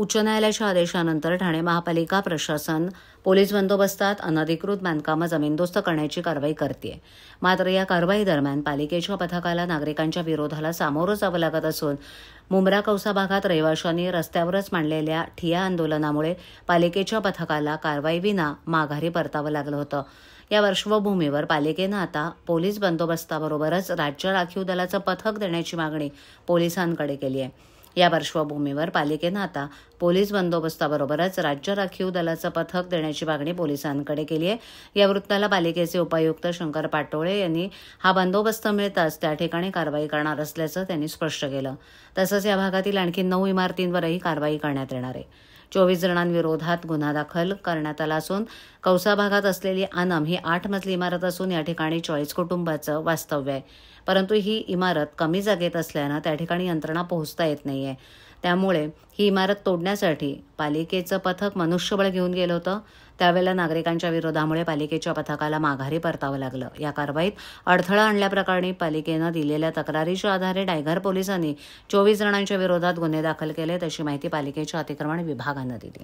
उच्च न्यायालयाच्या आदेशानंतर ठाणे महापालिका प्रशासन पोलीस बंदोबस्तात अनधिकृत बांधकामं जमीनदोस्त करण्याची कारवाई करते. मात्र या कारवाई दरम्यान पालिकेच्या पथकाला नागरिकांच्या विरोधाला सामोरं जावं लागत असून मुंब्रा कौसा भागात रहिवाशांनी रस्त्यावरच मांडलेल्या ठिय्या आंदोलनामुळे पालिकेच्या पथकाला कारवाईविना माघारी परतावं लागलं होतं. या पार्श्वभूमीवर पालिकेनं आता पोलीस बंदोबस्ताबरोबरच राज्य राखीव दलाचं पथक देण्याची मागणी पोलिसांकडे केली आहे. या पार्श्वभूमीवर पालिकेनं आता पोलीस बंदोबस्ताबरोबरच राज्य राखीव दलाचं पथक देण्याची मागणी पोलिसांकडे केली आहे. या वृत्ताला पालिकेचे उपायुक्त शंकर पाटोळे यांनी हा बंदोबस्त मिळताच त्या ठिकाणी कारवाई करणार असल्याचं त्यांनी स्पष्ट केलं. तसंच या भागातील आणखी 9 इमारतींवरही कारवाई करण्यात येणार आहे. 24 जणांविरोधात गुन्हा दाखल करण्यात आला असून कौसा भागात असलेली आनम ही 8 मजली इमारत असून या ठिकाणी 40 कुटुंबाचं वास्तव्य आहे. परंतु ही इमारत कमी जागेत असल्यानं त्या ठिकाणी यंत्रणा पोहोचता येत नाहीये. त्यामुळे ही इमारत तोडण्यासाठी पालिकेचं पथक मनुष्यबळ घेऊन गेलं होतं. त्यावेळेला नागरिकांच्या विरोधामुळे पालिकेच्या पथकाला माघारी परतावं लागलं. या कारवाईत अडथळा आणल्याप्रकरणी पालिकेनं दिलेल्या तक्रारीच्या आधारे डायघर पोलिसांनी 24 जणांच्या विरोधात गुन्हे दाखल केले, अशी माहिती पालिकेच्या अतिक्रमण विभागानं दिली.